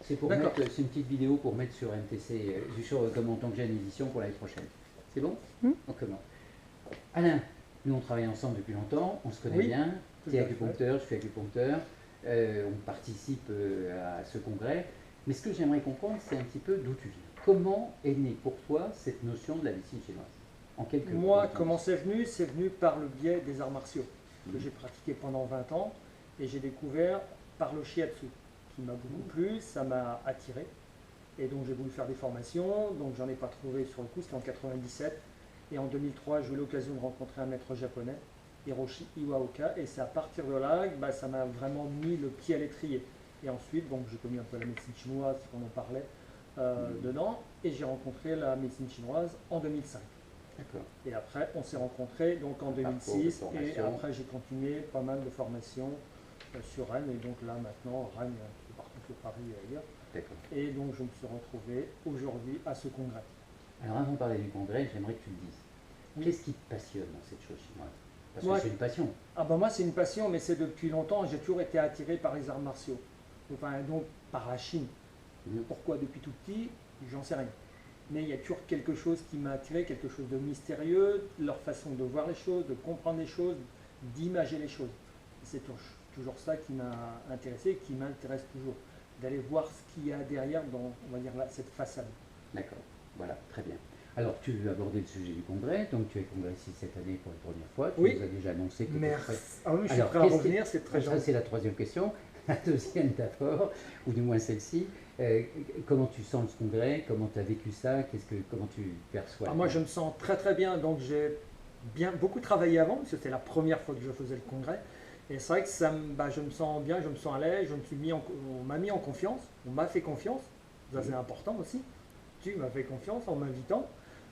C'est pour D'accord. mettre, c'est une petite vidéo pour mettre sur MTC, sur comment tant que j'ai une édition pour l'année prochaine. C'est bon? On commence. Alain, nous on travaille ensemble depuis longtemps, on se connaît Oui, bien. tout Tu es à fait. acupuncteur, je suis acupuncteur. On participe à ce congrès. Mais ce que j'aimerais comprendre, c'est un petit peu d'où tu viens. Comment est née pour toi cette notion de la médecine chinoise? En quelques mots. Moi, comment c'est venu? C'est venu par le biais des arts martiaux que Mhm. j'ai pratiqué pendant 20 ans et j'ai découvert par le shiatsu qui m'a beaucoup plu, ça m'a attiré et donc j'ai voulu faire des formations, donc j'en ai pas trouvé sur le coup, c'était en 97 et en 2003 j'ai eu l'occasion de rencontrer un maître japonais, Hiroshi Iwaoka, et c'est à partir de là que ça m'a vraiment mis le pied à l'étrier. Et ensuite, donc j'ai connu un peu la médecine chinoise, on en parlait dedans, et j'ai rencontré la médecine chinoise en 2005. D'accord. Et après, on s'est rencontrés donc en Un parcours de 2006 et formation. après j'ai continué pas mal de formations sur Rennes et donc là maintenant Rennes un peu partout sur Paris et ailleurs. D'accord. Et donc je me suis retrouvé aujourd'hui à ce congrès. Alors avant de parler du congrès, j'aimerais que tu me dises, Oui. qu'est-ce qui te passionne dans cette chose chinoise? Parce Moi, que c'est une passion. Ah ben moi c'est une passion mais c'est depuis longtemps, j'ai toujours été attiré par les arts martiaux. Enfin donc par la Chine. Mhm. Pourquoi depuis tout petit, j'en sais rien. Mais il y a toujours quelque chose qui m'a attiré, quelque chose de mystérieux, leur façon de voir les choses, de comprendre les choses, d'imager les choses. C'est toujours ça qui m'a intéressé et qui m'intéresse toujours. D'aller voir ce qu'il y a derrière dans, on va dire, là, cette façade. D'accord, voilà, très bien. Alors, tu veux aborder le sujet du congrès, donc tu es congressiste cette année pour la première fois, tu Oui. nous as déjà annoncé que tu étais Merci. prêt. Ah oui, je suis Alors, prêt à qu'est-ce qui- revenir, c'est très Ça, gentil. c'est la troisième question. La deuxième d'abord, ou du moins celle-ci, comment tu sens ce congrès? Comment tu as vécu ça? Comment tu perçois? Ah, moi, je me sens très très bien. Donc, j'ai beaucoup travaillé avant, parce que c'était la première fois que je faisais le congrès. Et c'est vrai que je me sens bien, je me sens à l'aise, on m'a mis en confiance, on m'a fait confiance. Ça, c'est important aussi. Tu m'as fait confiance en m'invitant.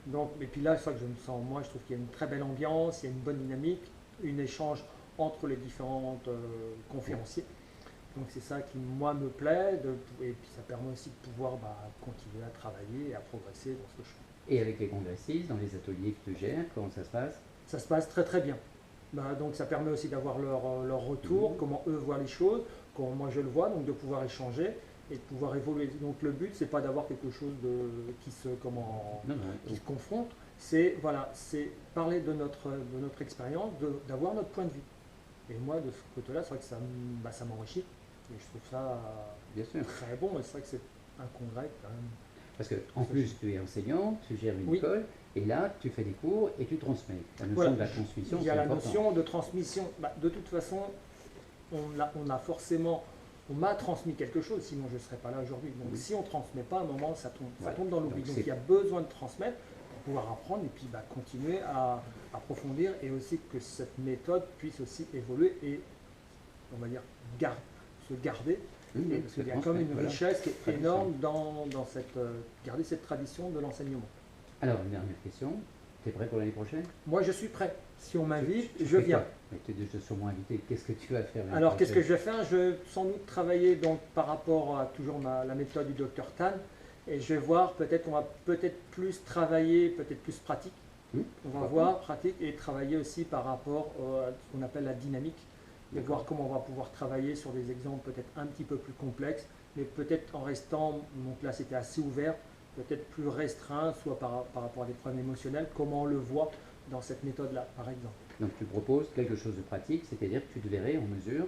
Donc, et puis là, c'est vrai que je me sens, moi, je trouve qu'il y a une très belle ambiance, il y a une bonne dynamique, un échange entre les différents conférenciers. Donc c'est ça qui, moi, me plaît, et puis ça permet aussi de pouvoir continuer à travailler et à progresser dans ce que je fais. Et avec les congressistes, dans les ateliers que tu gères, comment ça se passe? Ça se passe très très bien. Donc ça permet aussi d'avoir leur retour, comment eux voient les choses, comment moi je le vois, donc de pouvoir échanger et de pouvoir évoluer. Donc le but, c'est pas d'avoir quelque chose qui se Non, qui se confronte, c'est parler de notre expérience, d'avoir notre point de vue. Et moi, de ce côté-là, c'est vrai que ça m'enrichit. Et je trouve ça bien sûr. très bon. Et c'est vrai que c'est un congrès quand même. Parce qu'en plus, tu es enseignant, tu gères une Oui. école, et là, tu fais des cours et tu transmets. La notion Voilà. de la transmission, Il y c'est a la important. notion de transmission. De toute façon, on m'a transmis quelque chose, sinon je ne serais pas là aujourd'hui. Donc Oui. si on ne transmet pas, à un moment, ça Voilà. tombe dans l'oubli. Donc, Donc c'est- il y a besoin de transmettre pour pouvoir apprendre et puis continuer à approfondir et aussi que cette méthode puisse aussi évoluer et, on va dire, se garder. Oui, oui, Parce qu'il y a transmettre, comme une voilà. richesse qui est Tradition. énorme dans garder cette tradition de l'enseignement. Alors, une dernière question. Tu es prêt pour l'année prochaine? Moi, je suis prêt. Si on m'invite, Tu je fais viens. quoi? Mais tu es déjà sûrement invité. Qu'est-ce que tu vas faire l'année Alors, qu'est-ce que prochaine? je vais faire? Je vais sans doute travailler donc, par rapport à toujours la méthode du docteur Tan. Et je vais voir, peut-être, on va peut-être plus travailler, peut-être plus pratique. On va Pourquoi voir pratique et travailler aussi par rapport à ce qu'on appelle la dynamique. Et D'accord. voir comment on va pouvoir travailler sur des exemples peut-être un petit peu plus complexes, mais peut-être en restant, donc là c'était assez ouvert, peut-être plus restreint, soit par rapport à des problèmes émotionnels, comment on le voit dans cette méthode-là, par exemple. Donc, tu proposes quelque chose de pratique, c'est-à-dire que tu te verrais en mesure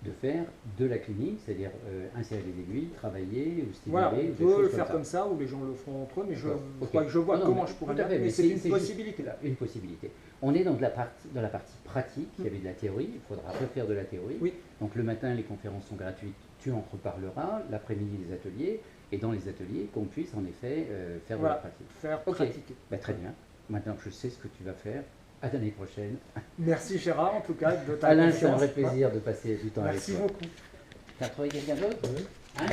de faire de la clinique, c'est-à-dire insérer des aiguilles, travailler ou stimuler. Voilà, on des peut choses le faire ça. comme ça, ou les gens le feront entre eux, mais D'accord, je ok. crois que je vois Non, non, comment mais je pourrais tout à fait, faire, mais mais c'est une juste possibilité. une possibilité. On est dans la partie pratique, il y avait de la théorie, il faudra refaire de la théorie. Oui. Donc le matin, les conférences sont gratuites, tu en reparleras, l'après-midi, les ateliers, et dans les ateliers, qu'on puisse en effet faire Voilà, de la pratique. faire Ok. pratiquer. Bah, très bien. Maintenant que je sais ce que tu vas faire, à l'année prochaine. Merci Gérard, en tout cas, de ta Alain, c'est un confiance. vrai plaisir de passer du temps Merci avec toi. beaucoup. Tu as trouvé quelqu'un d'autre? Hein